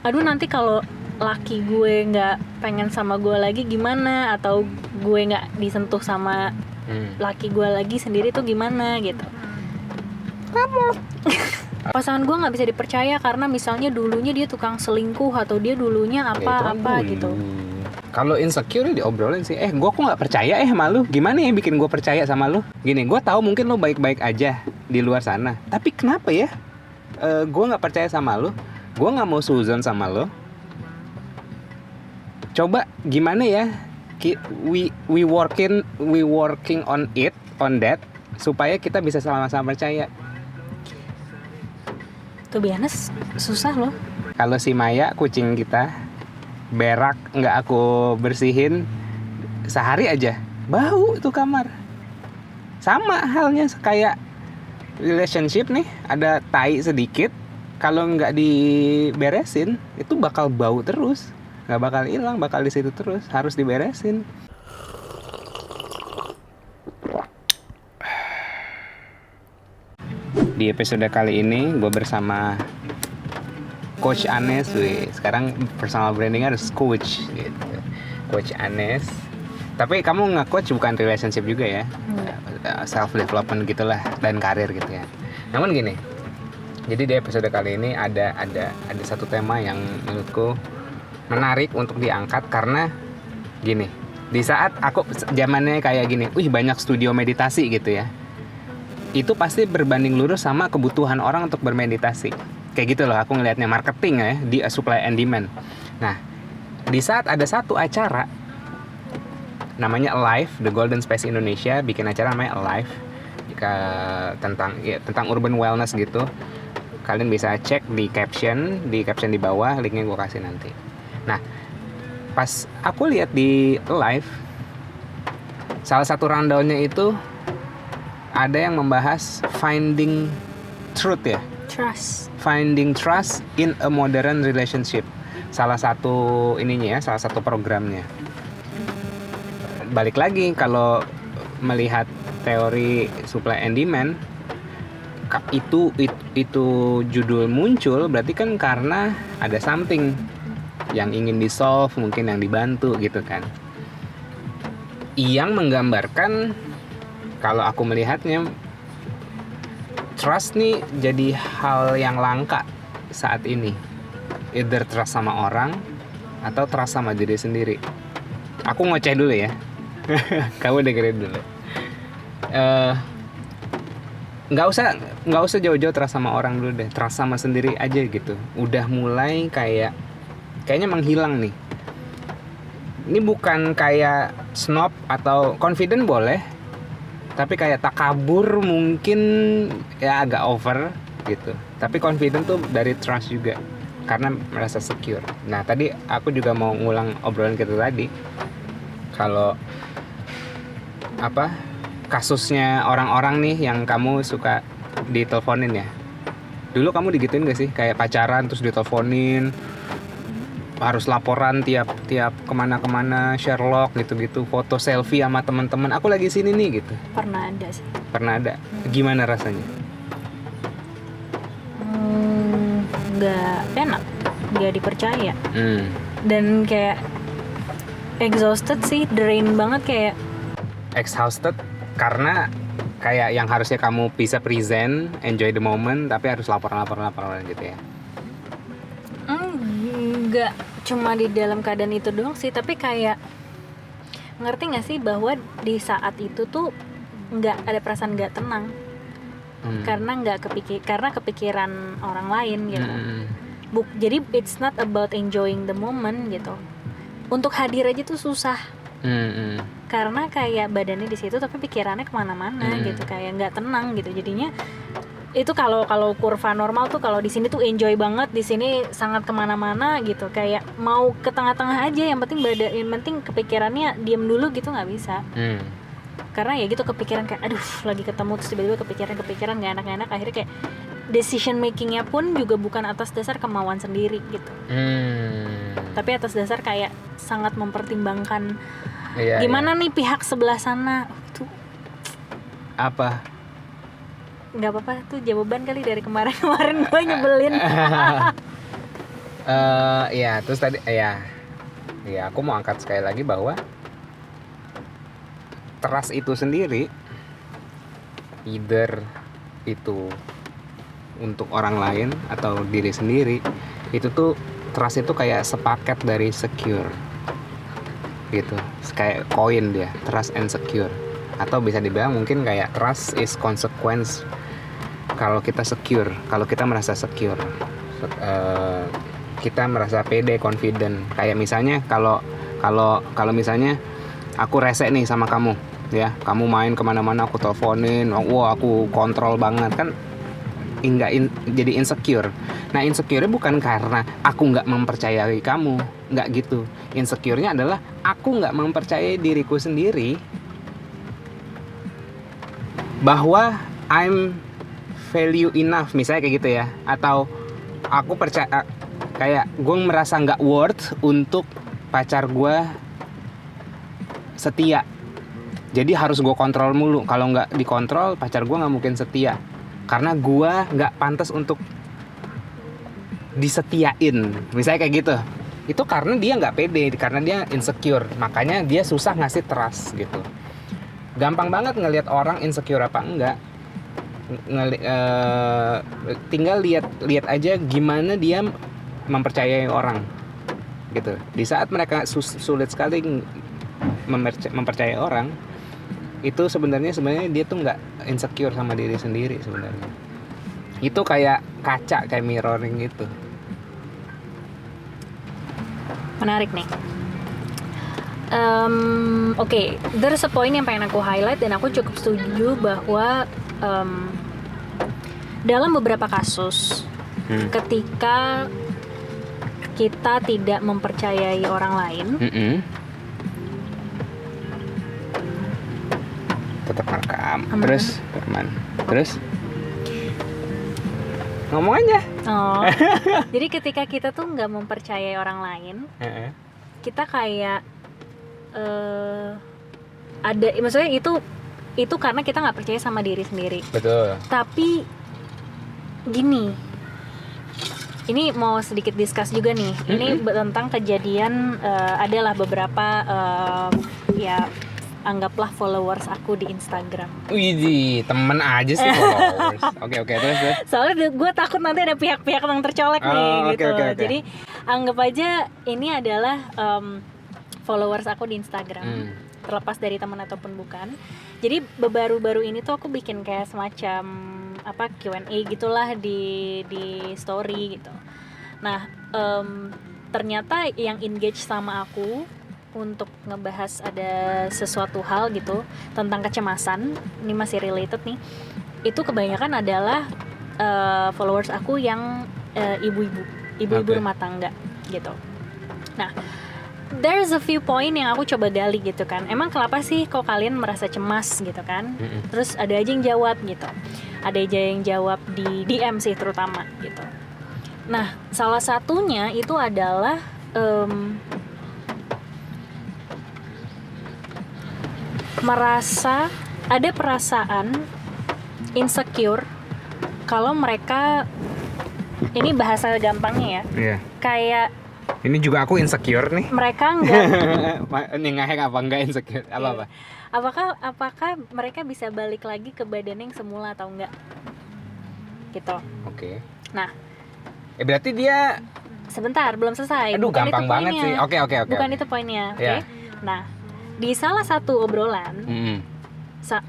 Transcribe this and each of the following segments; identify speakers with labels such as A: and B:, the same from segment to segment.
A: aduh nanti kalau laki gue nggak pengen sama gue lagi gimana, atau gue nggak disentuh sama laki gue lagi sendiri tuh gimana gitu. Pasangan gue nggak bisa dipercaya karena misalnya dulunya dia tukang selingkuh atau dia dulunya apa gitu.
B: Kalau insecure diobrolin sih. Gue kok nggak percaya sama lu. Gimana ya bikin gue percaya sama lu? Gini, gue tahu mungkin lu baik-baik aja di luar sana. Tapi kenapa ya? Gue nggak percaya sama lu. Gue nggak mau suzon sama lu. Coba gimana ya? We working on that supaya kita bisa sama-sama percaya.
A: To be honest, susah loh.
B: Kalau si Maya, kucing kita, berak nggak aku bersihin sehari aja, bau itu kamar. Sama halnya kayak relationship nih, ada tai sedikit, kalau nggak diberesin itu bakal bau terus, nggak bakal hilang, bakal di situ terus, harus diberesin. Di episode kali ini gue bersama Coach Anes. Sekarang personal branding harus coach gitu. Coach Anes. Tapi kamu nge-coach bukan relationship juga ya? Self development gitulah dan karir gitu ya. Namun gini. Jadi di episode kali ini ada satu tema yang menurutku menarik untuk diangkat karena gini. Di saat aku zamannya kayak gini, banyak studio meditasi gitu ya. Itu pasti berbanding lurus sama kebutuhan orang untuk bermeditasi. Kayak gitu loh aku ngelihatnya, marketing ya di supply and demand. Nah, di saat ada satu acara namanya Alive, The Golden Space Indonesia bikin acara namanya Alive tentang urban wellness gitu. Kalian bisa cek di caption di bawah, linknya gue kasih nanti. Nah, pas aku lihat di Alive, salah satu rundownnya itu ada yang membahas finding truth ya. Finding trust in a modern relationship. Salah satu ininya ya, salah satu programnya. Balik lagi kalau melihat teori supply and demand, itu judul muncul berarti kan karena ada something yang ingin di-solve, mungkin yang dibantu gitu kan. Yang menggambarkan, kalau aku melihatnya, trust nih jadi hal yang langka saat ini. Either trust sama orang atau trust sama diri sendiri. Aku ngoceh dulu ya. Kamu dengerin dulu. Nggak usah jauh-jauh trust sama orang dulu deh. Trust sama sendiri aja gitu. Udah mulai kayaknya menghilang nih. Ini bukan kayak snob atau confident boleh, tapi kayak takabur mungkin ya agak over gitu. Tapi confident tuh dari trust juga, karena merasa secure. Nah tadi aku juga mau ngulang obrolan kita tadi. Kalau kasusnya orang-orang nih yang kamu suka diteleponin ya. Dulu kamu digituin gak sih? Kayak pacaran terus diteleponin, harus laporan tiap kemana-kemana, Sherlock gitu-gitu, foto selfie sama teman-teman, aku lagi sini nih gitu.
A: Pernah ada sih.
B: Pernah ada. Gimana rasanya?
A: Nggak enak, nggak dipercaya. Dan kayak exhausted sih, drain banget, kayak
B: exhausted karena kayak yang harusnya kamu bisa present, enjoy the moment, tapi harus laporan gitu ya.
A: Nggak cuma di dalam keadaan itu doang sih, tapi kayak ngerti nggak sih bahwa di saat itu tuh nggak ada perasaan nggak tenang, karena kepikiran orang lain gitu. Jadi it's not about enjoying the moment gitu. Untuk hadir aja tuh susah. Karena kayak badannya di situ tapi pikirannya kemana-mana gitu, kayak nggak tenang gitu. Jadinya itu kalau kurva normal tuh kalau di sini tuh enjoy banget, di sini sangat kemana-mana gitu, kayak mau ke tengah-tengah aja, yang penting kepikirannya diem dulu gitu, nggak bisa. Karena ya gitu, kepikiran kayak aduh lagi ketemu terus tiba-tiba kepikiran nggak enak, akhirnya kayak decision makingnya pun juga bukan atas dasar kemauan sendiri gitu, tapi atas dasar kayak sangat mempertimbangkan gimana nih pihak sebelah sana tuh.
B: Apa?
A: Nggak apa-apa tuh jawaban kali dari kemarin gue nyebelin.
B: Ya terus tadi ya aku mau angkat sekali lagi bahwa trust itu sendiri, either itu untuk orang lain atau diri sendiri, itu tuh trust itu kayak sepaket dari secure gitu, kayak koin dia, trust and secure. Atau bisa dibilang mungkin kayak trust is consequence kalau kita secure, kalau kita merasa secure, kita merasa pede, confident. Kayak misalnya kalau misalnya aku rese nih sama kamu, ya, kamu main kemana-mana aku teleponin, wah aku kontrol banget kan, jadi insecure. Nah insecure-nya bukan karena aku nggak mempercayai kamu, nggak gitu. Insecure-nya adalah aku nggak mempercayai diriku sendiri bahwa I'm value enough, misalnya kayak gitu ya. Atau aku percaya, kayak gue merasa nggak worth untuk pacar gue setia, jadi harus gue kontrol mulu. Kalau nggak dikontrol pacar gue nggak mungkin setia, karena gue nggak pantas untuk disetiain, misalnya kayak gitu. Itu karena dia nggak pede, karena dia insecure, makanya dia susah ngasih trust gitu. Gampang banget ngelihat orang insecure apa enggak, tinggal lihat aja gimana dia mempercayai orang gitu. Di saat mereka sulit sekali mempercayai orang, itu sebenarnya dia tuh nggak insecure sama diri sendiri sebenarnya. Itu kayak kaca, kayak mirroring gitu.
A: Menarik nih. Oke, there's a point yang pengen aku highlight dan aku cukup setuju bahwa dalam beberapa kasus ketika kita tidak mempercayai orang lain,
B: tetap rekam, terus terus ngomong aja.
A: Oh, jadi ketika kita tuh nggak mempercayai orang lain, kita kayak ada, maksudnya itu karena kita nggak percaya sama diri sendiri.
B: Betul.
A: Tapi gini, ini mau sedikit discuss juga nih. Ini tentang kejadian, adalah beberapa ya anggaplah followers aku di Instagram.
B: Wih, temen aja sih followers. Oke, terus.
A: Soalnya gue takut nanti ada pihak-pihak yang tercolek nih gitu.
B: Okay.
A: Jadi anggap aja ini adalah followers aku di Instagram, terlepas dari teman ataupun bukan. Jadi baru-baru ini tuh aku bikin kayak semacam Q&A gitulah di story gitu. Nah ternyata yang engage sama aku untuk ngebahas ada sesuatu hal gitu tentang kecemasan, ini masih related nih, itu kebanyakan adalah followers aku yang ibu-ibu rumah tangga gitu. Nah, there's a few point yang aku coba gali gitu kan. Emang kenapa sih kok kalian merasa cemas gitu kan? Terus ada aja yang jawab gitu. Ada aja yang jawab di DM sih terutama gitu. Nah, salah satunya itu adalah merasa ada perasaan insecure kalau mereka, ini bahasa gampangnya ya.
B: Iya.
A: Kayak
B: ini juga aku insecure nih.
A: Mereka enggak
B: ini ngehek apa enggak insecure? Apa?
A: Apakah mereka bisa balik lagi ke badan yang semula atau enggak? Gitu.
B: Oke.
A: Nah,
B: berarti dia
A: sebentar, belum selesai.
B: Aduh,
A: bukan
B: gampang
A: itu
B: banget sih. Oke.
A: Bukan itu poinnya, oke?
B: Yeah.
A: Nah, di salah satu obrolan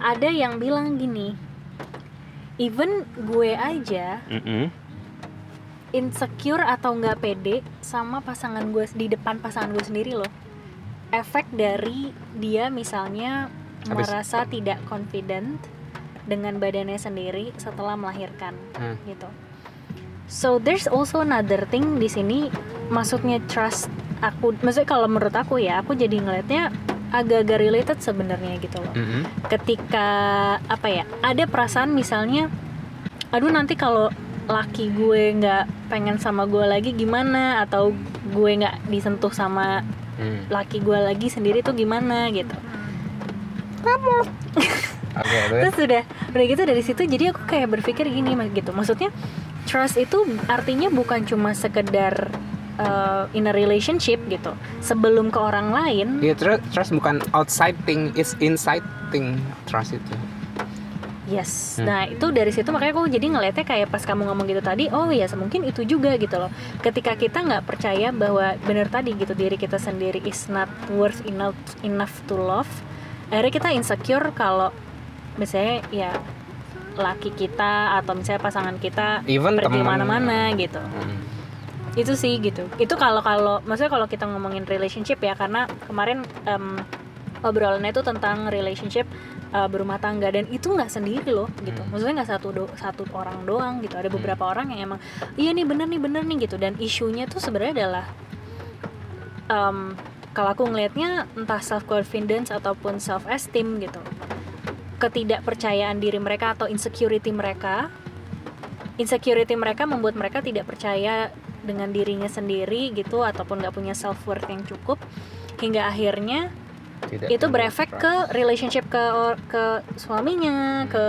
A: ada yang bilang gini, even gue aja insecure atau nggak pede sama pasangan gue, di depan pasangan gue sendiri loh. Efek dari dia misalnya merasa tidak confident dengan badannya sendiri setelah melahirkan gitu. So there's also another thing di sini, maksudnya trust aku, maksudnya kalau menurut aku ya, aku jadi ngelihatnya agak-agak related sebenarnya gitu loh. Ketika ada perasaan misalnya, aduh nanti kalau laki gue nggak pengen sama gue lagi gimana, atau gue nggak disentuh sama laki gue lagi sendiri tuh gimana gitu. Kamu. Terus udah gitu dari situ, jadi aku kayak berpikir gini gitu, maksudnya trust itu artinya bukan cuma sekedar in a relationship gitu sebelum ke orang lain.
B: Ya, trust bukan outside thing, it's inside thing, trust itu.
A: Yes, nah itu dari situ makanya aku jadi ngeliatnya kayak pas kamu ngomong gitu tadi, oh ya mungkin itu juga gitu loh. Ketika kita nggak percaya bahwa bener tadi gitu diri kita sendiri is not worth enough to love, akhirnya kita insecure kalau misalnya ya laki kita atau misalnya pasangan kita
B: Even
A: pergi
B: temen.
A: mana-mana gitu. Itu sih gitu. Itu kalau maksudnya kalau kita ngomongin relationship ya, karena kemarin obrolannya itu tentang relationship berumah tangga, dan itu nggak sendiri loh gitu. Maksudnya nggak satu orang doang gitu. Ada beberapa orang yang emang iya nih bener nih gitu, dan isunya tuh sebenarnya adalah kalau aku ngelihatnya entah self confidence ataupun self esteem gitu, ketidakpercayaan diri mereka atau insecurity mereka membuat mereka tidak percaya dengan dirinya sendiri gitu, ataupun nggak punya self worth yang cukup, hingga akhirnya itu berefek ke relationship ke suaminya, ke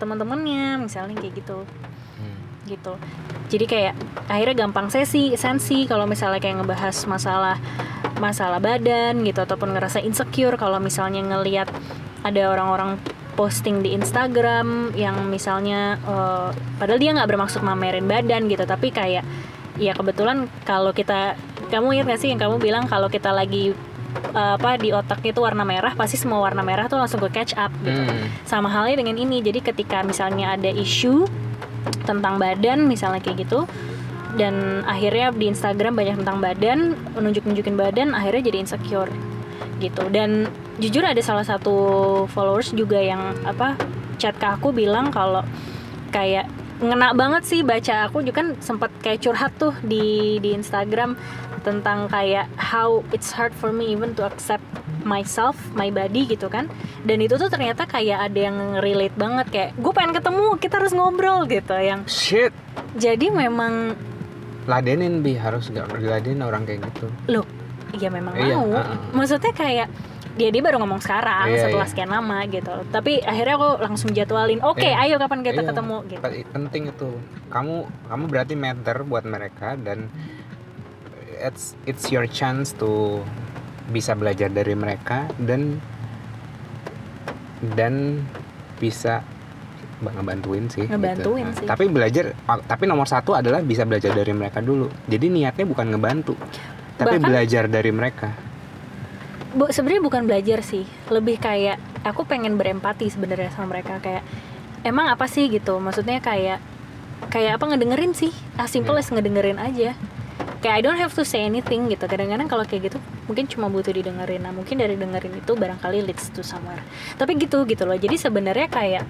A: teman-temannya misalnya kayak gitu. Gitu. Jadi kayak akhirnya gampang sensi kalau misalnya kayak ngebahas masalah badan gitu, ataupun ngerasa insecure kalau misalnya ngelihat ada orang-orang posting di Instagram yang misalnya padahal dia nggak bermaksud mamerin badan gitu, tapi kayak ya kebetulan kalau kamu ingat nggak sih yang kamu bilang kalau kita lagi di otaknya itu warna merah, pasti semua warna merah tuh langsung ke catch up gitu. Sama halnya dengan ini. Jadi ketika misalnya ada isu tentang badan misalnya kayak gitu, dan akhirnya di Instagram banyak tentang badan, nunjukin badan, akhirnya jadi insecure gitu. Dan jujur ada salah satu followers juga yang chat ke aku bilang kalau kayak ngena banget sih baca, aku juga kan sempat kayak curhat tuh di Instagram tentang kayak how it's hard for me even to accept myself, my body gitu kan. Dan itu tuh ternyata kayak ada yang relate banget, kayak gue pengen ketemu, kita harus ngobrol gitu, yang
B: shit.
A: Jadi memang
B: Ladenin harus gak diladenin orang kayak gitu.
A: Loh, iya memang mau. Maksudnya kayak dia baru ngomong sekarang setelah sekian lama gitu. Tapi akhirnya aku langsung jadwalin, oke, ayo kapan kita ketemu gitu.
B: Penting itu. Kamu berarti matter buat mereka, dan it's your chance to bisa belajar dari mereka dan bisa ngebantuin sih. Gitu.
A: Sih.
B: Tapi nomor satu adalah bisa belajar dari mereka dulu. Jadi niatnya bukan ngebantu, tapi belajar dari mereka.
A: Sebenarnya bukan belajar sih, lebih kayak aku pengen berempati sebenarnya sama mereka, kayak emang apa sih gitu. Maksudnya kayak apa, ngedengerin sih, simple as ngedengerin aja. Kayak I don't have to say anything gitu. Kadang-kadang kalau kayak gitu mungkin cuma butuh didengerin. Nah mungkin dari dengerin itu barangkali leads to somewhere. Tapi gitu loh. Jadi sebenarnya kayak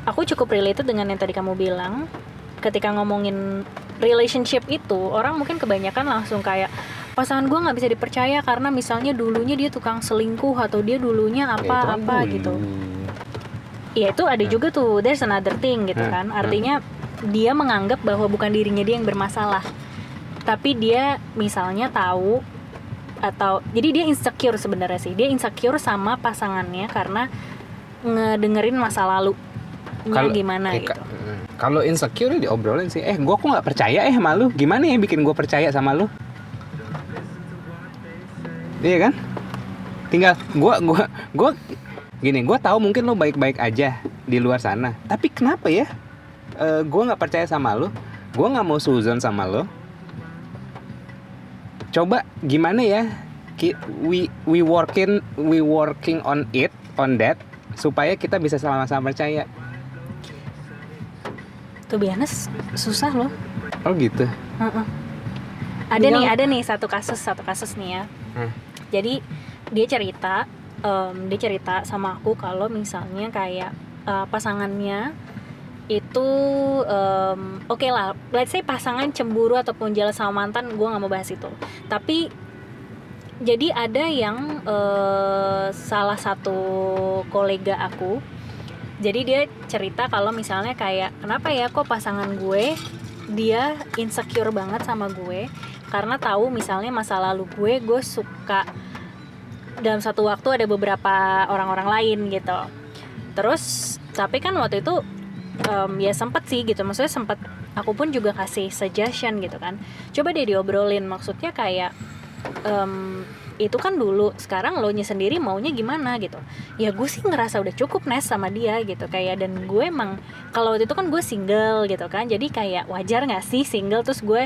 A: aku cukup related dengan yang tadi kamu bilang. Ketika ngomongin relationship itu, orang mungkin kebanyakan langsung kayak pasangan gue nggak bisa dipercaya karena misalnya dulunya dia tukang selingkuh, atau dia dulunya apa gitu. Ya itu ada juga tuh, there's another thing gitu kan. Artinya dia menganggap bahwa bukan dirinya dia yang bermasalah, tapi dia misalnya tahu, atau jadi dia insecure sebenarnya sih. Dia insecure sama pasangannya karena ngedengerin masa lalunya gimana gitu.
B: Kalau insecure diobrolin sih. Gue kok nggak percaya sama lu. Gimana ya bikin gue percaya sama lu? Iya kan? Tinggal gue gini. Gue tahu mungkin lu baik-baik aja di luar sana. Tapi kenapa ya? Gue nggak percaya sama lu. Gue nggak mau suzon sama lu. Coba gimana ya? We working on that supaya kita bisa sama-sama percaya.
A: To be honest, susah loh.
B: Oh gitu.
A: Ada nih satu kasus nih ya. Jadi dia cerita sama aku kalau misalnya kayak pasangannya itu oke lah, let's say pasangan cemburu ataupun jalan sama mantan, gue nggak mau bahas itu. Tapi jadi ada yang salah satu kolega aku, jadi dia cerita kalau misalnya kayak kenapa ya kok pasangan gue dia insecure banget sama gue karena tahu misalnya masa lalu gue suka dalam satu waktu ada beberapa orang-orang lain gitu. Terus tapi kan waktu itu ya sempet sih gitu, maksudnya sempet aku pun juga kasih suggestion gitu kan, coba deh diobrolin, maksudnya kayak itu kan dulu, sekarang lo nya sendiri maunya gimana gitu. Ya gue sih ngerasa udah cukup Nes sama dia gitu kayak, dan gue emang kalau waktu itu kan gue single gitu kan, jadi kayak wajar nggak sih single terus gue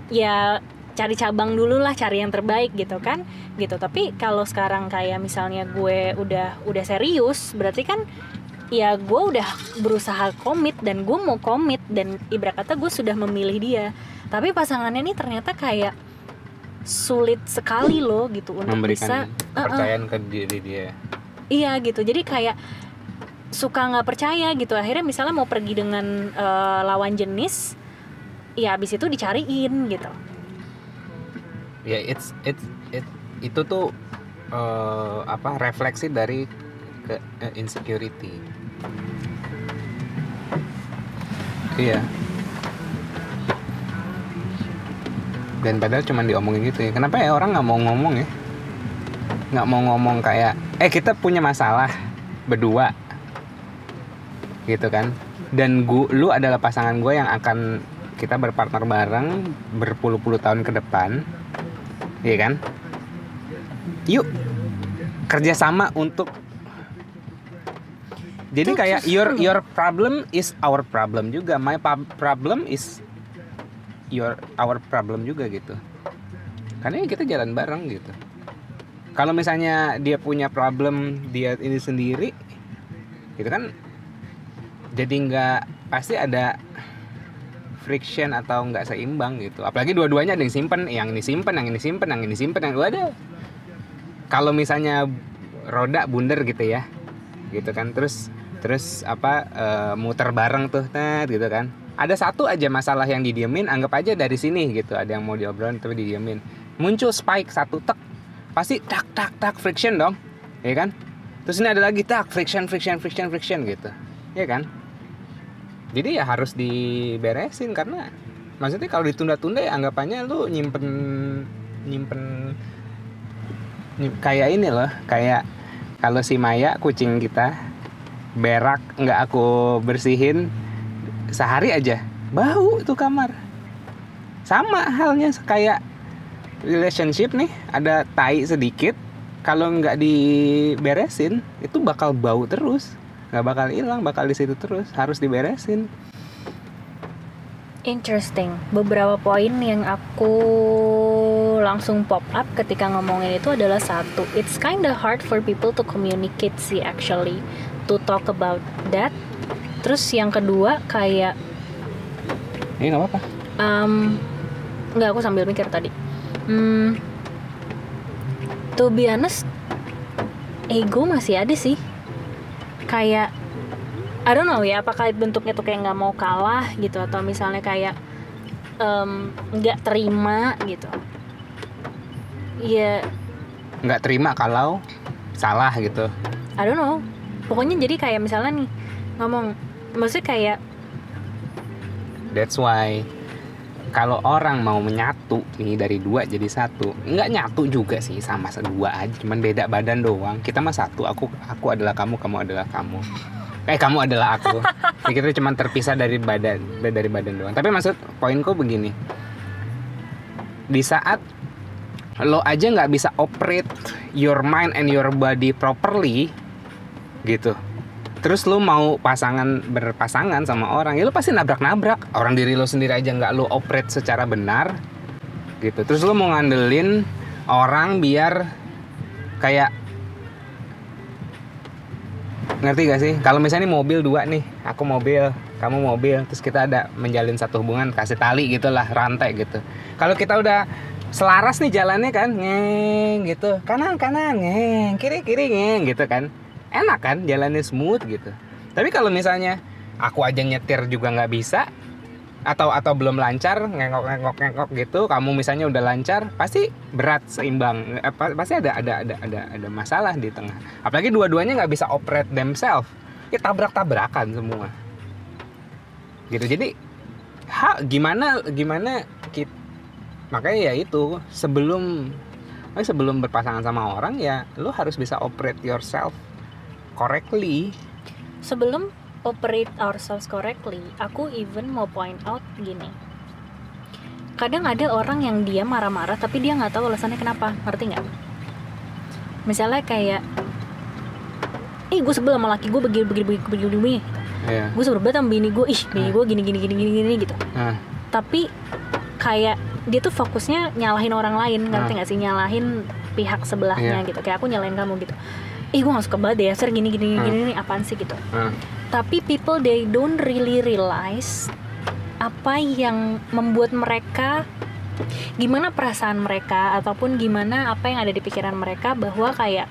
A: ya cari cabang dulu lah, cari yang terbaik gitu kan gitu. Tapi kalau sekarang kayak misalnya gue udah serius, berarti kan ya gue udah berusaha komit dan gue mau komit, dan ibarat kata gue sudah memilih dia. Tapi pasangannya ini ternyata kayak sulit sekali loh gitu untuk
B: memberikan
A: bisa
B: kepercayaan ke diri dia.
A: Iya gitu, jadi kayak suka nggak percaya gitu. Akhirnya misalnya mau pergi dengan lawan jenis, ya abis itu dicariin gitu.
B: Ya itu tuh refleksi dari insecurity. Iya. Dan padahal cuma diomongin gitu ya. Kenapa ya orang nggak mau ngomong ya? Nggak mau ngomong kayak, kita punya masalah berdua, gitu kan? Dan lu adalah pasangan gue yang akan kita berpartner bareng berpuluh-puluh tahun ke depan, iya kan? Yuk kerjasama untuk. Jadi kayak your problem is our problem juga, my problem is our problem juga gitu. Karena kita jalan bareng gitu. Kalau misalnya dia punya problem dia ini sendiri, gitu kan, jadi nggak, pasti ada friction atau nggak seimbang gitu. Apalagi dua-duanya ada yang simpen, yang ini simpen, yang ini simpen, yang ini simpen, yang ada. Kalau misalnya roda bundar gitu ya, gitu kan, terus muter bareng tuh, gitu kan. Ada satu aja masalah yang didiemin, anggap aja dari sini gitu, ada yang mau diobrolin tapi didiemin, muncul spike satu, tek, pasti tak friction dong, ya kan. Terus ini ada lagi tak friction gitu, ya kan. Jadi ya harus diberesin, karena maksudnya kalau ditunda-tunda ya anggapannya lu nyimpen kayak ini loh, kayak kalau si Maya kucing kita berak nggak aku bersihin sehari aja bau itu kamar. Sama halnya kayak relationship nih, ada tai sedikit, kalau nggak diberesin itu bakal bau terus, nggak bakal hilang, bakal di situ terus, harus diberesin.
A: Interesting. Beberapa poin yang aku langsung pop up ketika ngomongin itu adalah satu, it's kinda hard for people to communicate sih actually, to talk about that. Terus yang kedua kayak
B: Ini nggak apa-apa.
A: Nggak, aku sambil mikir tadi. To be honest, ego masih ada sih. Kayak I don't know ya, apakah bentuknya tuh kayak nggak mau kalah gitu, atau misalnya kayak nggak terima gitu. Iya.
B: Nggak terima kalau salah gitu.
A: I don't know. Pokoknya jadi kayak misalnya nih ngomong, maksudnya kayak
B: that's why kalau orang mau menyatu nih dari dua jadi satu, nggak nyatu juga sih, sama dua aja, cuman beda badan doang. Kita mah satu, aku adalah kamu, kamu adalah kamu. Kamu adalah aku. Ya, kita cuma terpisah dari badan doang. Tapi maksud poinku begini, di saat lo aja nggak bisa operate your mind and your body properly gitu, terus lo mau berpasangan sama orang, ya lo pasti nabrak orang diri lo sendiri aja nggak lo operate secara benar gitu. Terus lo mau ngandelin orang biar kayak, ngerti gak sih? Kalau misalnya mobil dua nih, aku mobil, kamu mobil, terus kita ada menjalin satu hubungan, kasih tali gitulah, rantai gitu. Kalau kita udah selaras nih jalannya kan, ngeng gitu, kanan ngeng, kiri ngeng gitu kan, enak kan, jalannya smooth gitu. Tapi kalau misalnya aku aja nyetir juga nggak bisa, atau belum lancar, ngengok gitu, kamu misalnya udah lancar, pasti berat seimbang, pasti ada masalah di tengah. Apalagi dua-duanya nggak bisa operate themselves, ya tabrak-tabrakan semua gitu. Jadi gimana kita, makanya ya itu, sebelum berpasangan sama orang ya lo harus bisa operate yourself correctly.
A: sebelum operate ourselves correctly, aku even mau point out gini. Kadang ada orang yang dia marah-marah tapi dia nggak tahu alasannya kenapa, ngerti nggak? Misalnya kayak, gue sebel sama laki gue begini.
B: Iya.
A: Gue sebel banget sama bini gue, bini gue gini gitu. Tapi kayak dia tuh fokusnya nyalahin orang lain, ngerti nggak sih? Nyalahin pihak sebelahnya gitu. Kayak aku nyalahin kamu gitu. Gue nggak suka banget ya, gini, apaan sih gitu. Tapi people they don't really realize apa yang membuat mereka, gimana perasaan mereka, ataupun gimana apa yang ada di pikiran mereka, bahwa kayak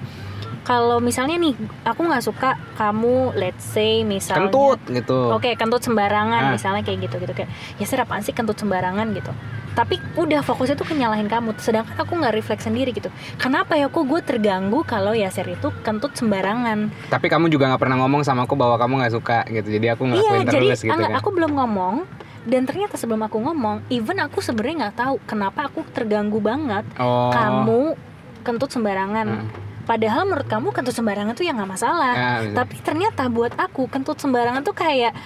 A: kalau misalnya nih aku nggak suka kamu, let's say misalnya
B: kentut gitu.
A: Oke, kentut sembarangan misalnya kayak gitu kayak ya sih apaan sih kentut sembarangan gitu. Tapi udah fokusnya tuh nyalahin kamu, sedangkan aku nggak refleks sendiri gitu. Kenapa ya kok gue terganggu kalau Yasir itu kentut sembarangan?
B: Tapi kamu juga nggak pernah ngomong sama aku bahwa kamu nggak suka gitu. Jadi aku ngelakuin terus gitu kan.
A: Aku belum ngomong. Dan ternyata sebelum aku ngomong, even aku sebenarnya nggak tahu kenapa aku terganggu banget kamu kentut sembarangan. Padahal menurut kamu kentut sembarangan tuh ya nggak masalah. Tapi ternyata buat aku kentut sembarangan tuh kayak,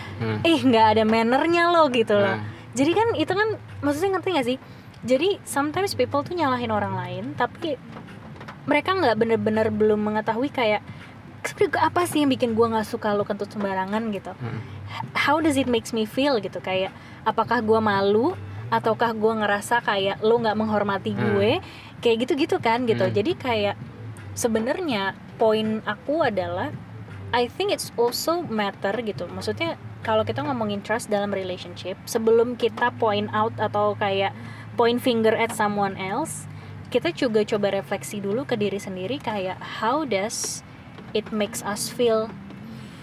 A: nggak ada mannernya loh gitu loh. Jadi kan itu kan maksudnya, ngerti nggak sih? Jadi sometimes people tuh nyalahin orang lain, tapi mereka nggak bener-bener belum mengetahui kayak sebenarnya apa sih yang bikin gue nggak suka lo kentut sembarangan gitu. How does it makes me feel gitu, kayak apakah gue malu ataukah gue ngerasa kayak lo nggak menghormati gue, kayak gitu kan gitu. Jadi kayak sebenarnya poin aku adalah I think it's also matter gitu. Maksudnya kalau kita ngomongin trust dalam relationship, sebelum kita point out atau kayak point finger at someone else, kita juga coba refleksi dulu ke diri sendiri kayak how does it makes us feel.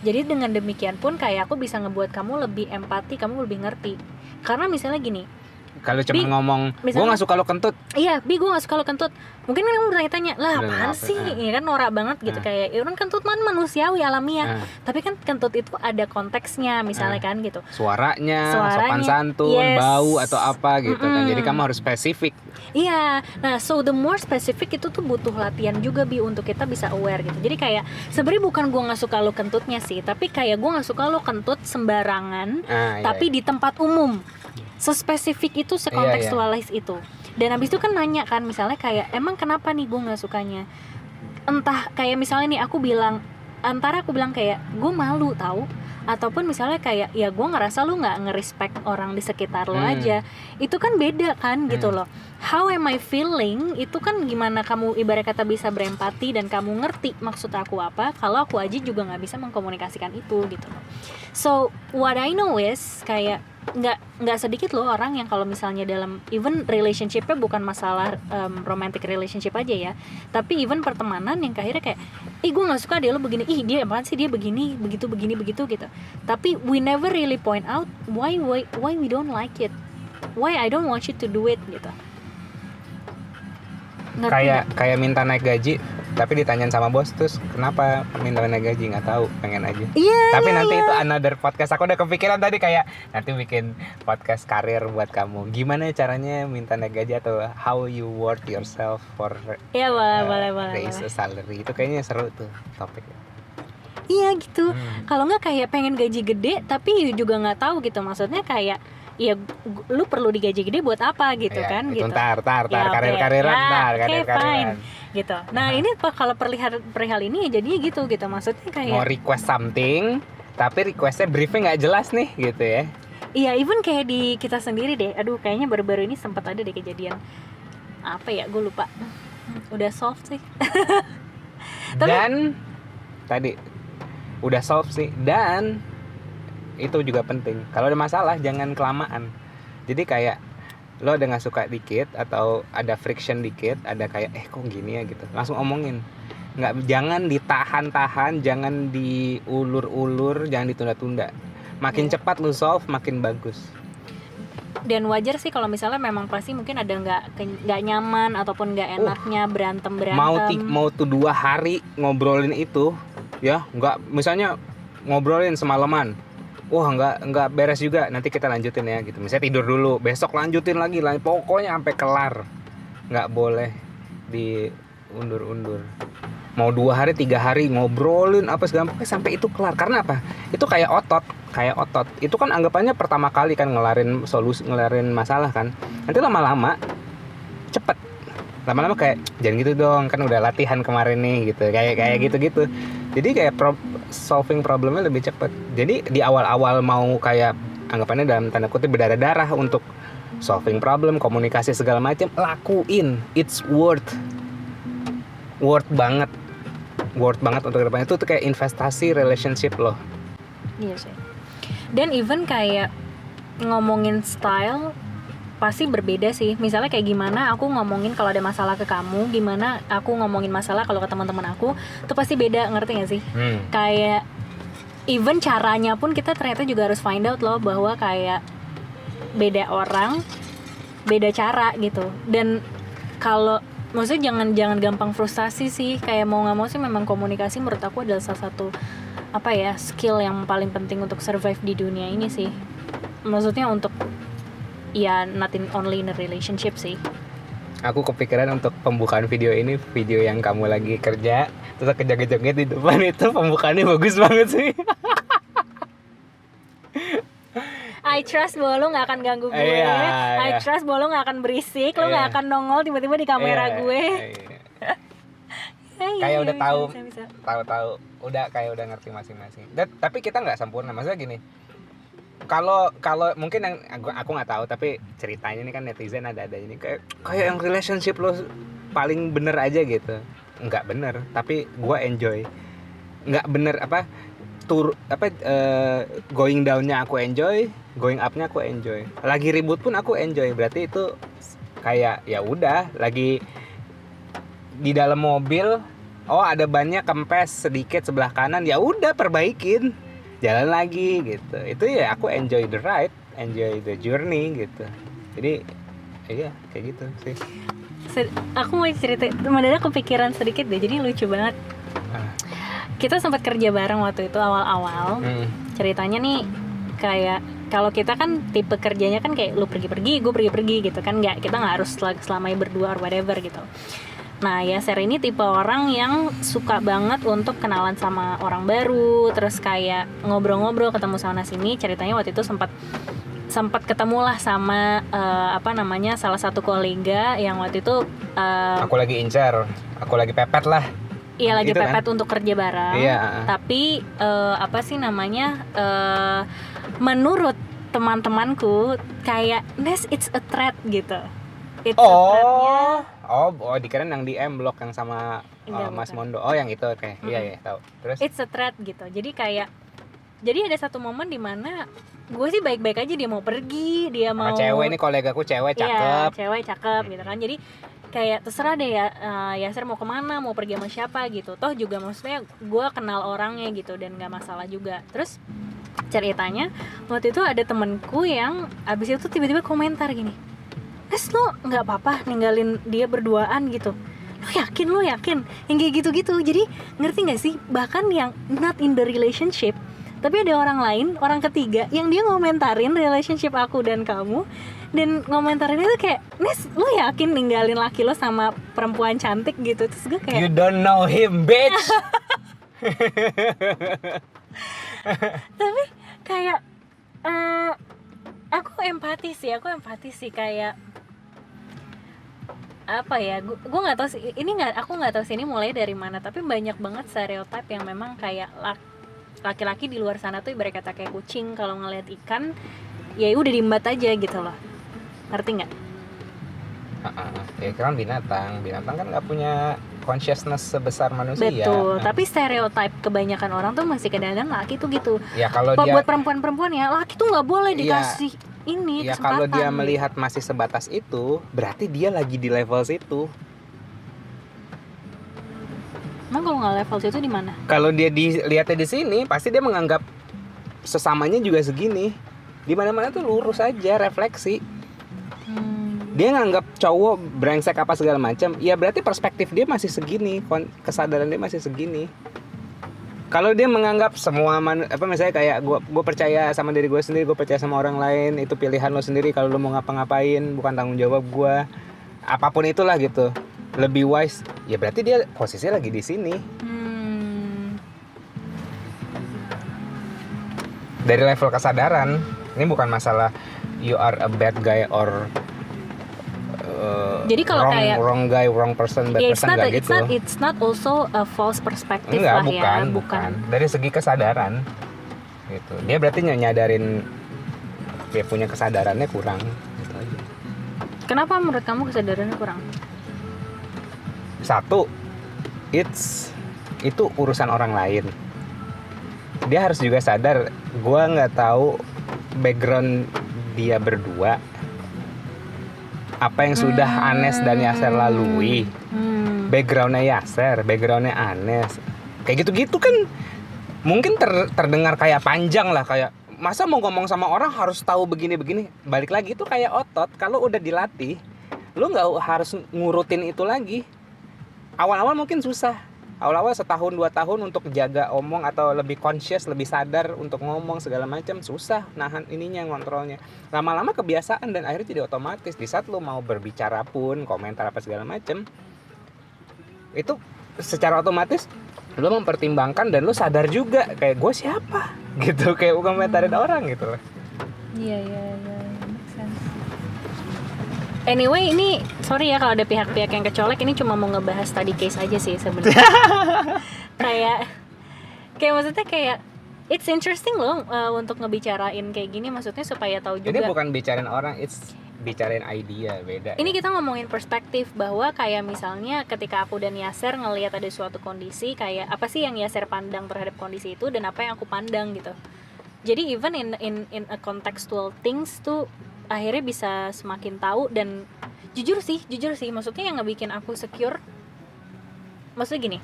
A: Jadi dengan demikian pun kayak aku bisa ngebuat kamu lebih empati, kamu lebih ngerti. Karena misalnya gini,
B: kalau cuma ngomong, gue nggak suka lo kentut.
A: Iya, gue nggak suka lo kentut. Mungkin kan kamu bertanya, lah apaan sih? Ya kan norak banget gitu. Kayak ya kan kentut man manusiawi alamiah. Tapi kan kentut itu ada konteksnya, misalnya kan gitu.
B: Suaranya, sopan santun, bau atau apa gitu kan. Jadi kamu harus spesifik.
A: Iya. Nah, so the more specific itu tuh butuh latihan juga Bi untuk kita bisa aware gitu. Jadi kayak sebenarnya bukan gue nggak suka lo kentutnya sih, tapi kayak gue nggak suka lo kentut sembarangan, tapi di tempat umum. Sespesifik itu, sekontekstualis itu. Dan abis itu kan nanya kan, misalnya kayak emang kenapa nih gue nggak sukanya? Entah kayak misalnya nih aku bilang, antara aku bilang kayak gue malu tahu, ataupun misalnya kayak ya gue ngerasa lu nggak ngerespect orang di sekitar lo aja. Itu kan beda kan gitu loh. How am I feeling itu kan gimana kamu ibarat kata bisa berempati dan kamu ngerti maksud aku apa, kalau aku aja juga nggak bisa mengkomunikasikan itu gitu loh. So what I know is kayak nggak sedikit loh orang yang kalau misalnya dalam even relationship-nya bukan masalah romantic relationship aja ya, tapi even pertemanan yang akhirnya kayak gue nggak suka dia lo begini, dia apaan sih dia begini begitu gitu, tapi we never really point out why we don't like it, why I don't want you to do it gitu.
B: Kayak minta naik gaji tapi ditanyain sama bos, terus kenapa minta naik gaji, nggak tahu, pengen aja. Tapi nanti itu another podcast. Aku udah kepikiran tadi kayak nanti bikin podcast karir buat kamu, gimana caranya minta naik gaji atau how you worth yourself for
A: boleh
B: raise a salary. Itu kayaknya seru tuh topiknya.
A: Iya gitu. Kalau nggak kayak pengen gaji gede tapi juga nggak tahu gitu, maksudnya kayak ya lu perlu digaji gede buat apa gitu kan
B: itu
A: gitu.
B: Ntar karir-kariran
A: fine gitu. Nah ini kalau perihal ini ya jadinya gitu maksudnya kayak
B: mau request something tapi requestnya briefnya nggak jelas nih gitu ya.
A: Iya, even kayak di kita sendiri deh. Aduh, kayaknya baru-baru ini sempat ada deh kejadian apa ya, gue lupa. Udah solve sih.
B: Dan tadi udah solve sih, dan itu juga penting. Kalau ada masalah jangan kelamaan. Jadi kayak lo ada nggak suka dikit atau ada friction dikit, ada kayak kok gini ya gitu, langsung omongin. Jangan ditahan-tahan, jangan diulur-ulur, jangan ditunda-tunda. Makin cepat lo solve makin bagus.
A: Dan wajar sih kalau misalnya memang pasti mungkin ada nggak nyaman ataupun nggak enaknya berantem.
B: Mau tuh 2 hari ngobrolin itu ya, nggak misalnya ngobrolin semalaman. Wah nggak beres juga, nanti kita lanjutin ya gitu. Misalnya tidur dulu, besok lanjutin lagi, pokoknya sampai kelar. Nggak boleh diundur-undur. mau 2 hari 3 hari ngobrolin apa segala macam sampai itu kelar. Karena apa? Itu kayak otot itu kan anggapannya pertama kali kan ngelarin masalah kan. Nanti lama-lama cepet, lama-lama kayak jangan gitu dong, kan udah latihan kemarin nih gitu, kayak gitu-gitu. Jadi kayak solving problemnya lebih cepet. Jadi di awal-awal mau kayak anggapannya dalam tanda kutip berdarah-darah untuk solving problem, komunikasi segala macam, lakuin. It's worth banget untuk kedepannya. Itu tuh kayak investasi relationship loh.
A: Iya sih. Dan even kayak ngomongin style pasti berbeda sih. Misalnya kayak gimana aku ngomongin kalau ada masalah ke kamu, gimana aku ngomongin masalah kalau ke teman-teman aku, itu pasti beda, ngerti gak sih? Kayak even caranya pun kita ternyata juga harus find out loh, bahwa kayak beda orang, beda cara gitu. Dan kalau maksudnya jangan gampang frustasi sih. Kayak mau nggak mau sih memang komunikasi menurut aku adalah salah satu skill yang paling penting untuk survive di dunia ini sih. Maksudnya untuk ya not only in a relationship sih.
B: Aku kepikiran untuk pembukaan video ini, video yang kamu lagi kerja terus kejoget-joget di depan, itu pembukaannya bagus banget sih.
A: I trust bahwa lo gak akan ganggu gue. I trust bahwa lo gak akan berisik. Lo gak akan nongol tiba-tiba di kamera gue.
B: Kayak udah tahu udah kayak udah ngerti masing-masing. Tapi kita nggak sempurna, maksudnya gini. Kalau mungkin yang aku nggak tahu, tapi ceritanya ini kan netizen ada ini kayak yang relationship lo paling bener aja gitu. Nggak bener, tapi gue enjoy. Nggak bener going down-nya aku enjoy, going up-nya aku enjoy. Lagi ribut pun aku enjoy. Berarti itu kayak ya udah lagi di dalam mobil, ada bannya kempes sedikit sebelah kanan, ya udah perbaikin, jalan lagi gitu. Itu ya aku enjoy the ride, enjoy the journey gitu. Jadi iya kayak gitu sih.
A: Aku mau cerita, mendadak kepikiran sedikit deh, jadi lucu banget. Kita sempat kerja bareng waktu itu awal-awal. Ceritanya nih kayak kalau kita kan tipe kerjanya kan kayak lu pergi-pergi, gue pergi-pergi gitu kan, kita nggak harus selamanya berdua or whatever gitu. Nah Yaser ini tipe orang yang suka banget untuk kenalan sama orang baru, terus kayak ngobrol-ngobrol, ketemu sana sini. Ceritanya waktu itu sempat ketemulah sama salah satu kolega yang waktu itu
B: aku lagi incar, aku lagi pepet lah.
A: Iya lagi
B: gitu
A: pepet
B: kan?
A: Untuk kerja bareng.
B: Iya.
A: Tapi menurut teman-temanku kayak Nes it's a threat gitu. It's a threatnya.
B: Dikira yang di M Block yang sama Mas
A: bukan.
B: Mondo. Yang itu kayak iya tahu. Terus
A: It's a threat gitu. Jadi ada satu momen di mana gue sih baik-baik aja, dia mau pergi, dia mau
B: cewek, ini kolegaku cewek cakep.
A: Iya, cewek cakep gitu kan. Jadi kayak terserah deh ya, Yaser mau kemana, mau pergi sama siapa gitu. Toh juga maksudnya gue kenal orangnya gitu dan nggak masalah juga. Terus ceritanya waktu itu ada temenku yang abis itu tiba-tiba komentar gini, Nes lo nggak apa-apa ninggalin dia berduaan gitu, lo yakin yang kayak gitu-gitu. Jadi ngerti nggak sih, bahkan yang not in the relationship tapi ada orang lain, orang ketiga yang dia ngomentarin relationship aku dan kamu, dan ngomentarin itu kayak, Nes lo yakin ninggalin laki lo sama perempuan cantik gitu. Terus gue kayak,
B: you don't know him bitch.
A: Tapi kayak aku empati sih kayak apa ya, gue nggak tahu sih aku nggak tahu sih ini mulai dari mana, tapi banyak banget stereotip yang memang kayak laki-laki di luar sana tuh ibarat kata kayak kucing, kalau ngelihat ikan ya udah diembat aja gitu loh, ngerti nggak?
B: Ya kan binatang kan nggak punya consciousness sebesar manusia.
A: Betul, tapi stereotip kebanyakan orang tuh masih kadang-kadang laki tuh gitu.
B: Ya kalau
A: buat perempuan-perempuan ya, laki tuh nggak boleh dikasih
B: ya
A: kesempatan.
B: Kalau dia melihat masih sebatas itu, berarti dia lagi di level situ.
A: Emang kalau nggak level situ di mana?
B: Kalau dia dilihatnya di sini, pasti dia menganggap sesamanya juga segini. Di mana-mana tuh lurus aja, refleksi. Dia nganggap cowok brengsek apa segala macam, ya berarti perspektif dia masih segini, kesadaran dia masih segini. Kalau dia menganggap semua misalnya kayak gue percaya sama diri gue sendiri, gue percaya sama orang lain, itu pilihan lo sendiri, kalau lo mau ngapa-ngapain bukan tanggung jawab gue, apapun itulah gitu. lebih wise, ya berarti dia posisinya lagi di sini. Dari level kesadaran, ini bukan masalah you are a bad guy or
A: jadi kalau kayak
B: wrong guy, wrong person, bad person, nggak gitu.
A: It's not also a false perspective
B: Enggak,
A: lah
B: bukan. Dari segi kesadaran, gitu. Dia berarti nyadarin dia punya kesadarannya kurang. Gitu aja.
A: Kenapa menurut kamu kesadarannya kurang?
B: Satu, itu urusan orang lain. Dia harus juga sadar, gue nggak tahu background dia berdua, apa yang sudah Anes dan Yaser lalui. Backgroundnya Yaser, backgroundnya Anes, kayak gitu-gitu kan mungkin terdengar kayak panjang lah, kayak masa mau ngomong sama orang harus tahu begini-begini. Balik lagi itu kayak otot, kalau udah dilatih lu nggak harus ngurutin itu lagi. Awal-awal mungkin susah, awal-awal 1-2 tahun untuk jaga omong atau lebih conscious, lebih sadar untuk ngomong segala macam, susah nahan ininya, ngontrolnya. Lama-lama kebiasaan dan akhirnya jadi otomatis. Di saat lu mau berbicara pun, komentar apa segala macam, itu secara otomatis lu mempertimbangkan dan lu sadar juga kayak gue siapa gitu, kayak komentarin orang gitu loh.
A: Iya, make sense. Anyway, ini sorry ya kalau ada pihak-pihak yang kecolek, ini cuma mau ngebahas tadi case aja sih sebenarnya. kayak maksudnya kayak it's interesting loh untuk ngebicarain kayak gini, maksudnya supaya tahu juga.
B: Ini bukan bicarain orang, it's bicarain idea, beda.
A: Ini kita ngomongin perspektif bahwa kayak misalnya ketika aku dan Yaser ngelihat ada suatu kondisi, kayak apa sih yang Yaser pandang terhadap kondisi itu dan apa yang aku pandang gitu. Jadi even in a contextual things tuh akhirnya bisa semakin tahu. Dan jujur sih maksudnya yang ngebikin aku secure, maksudnya gini,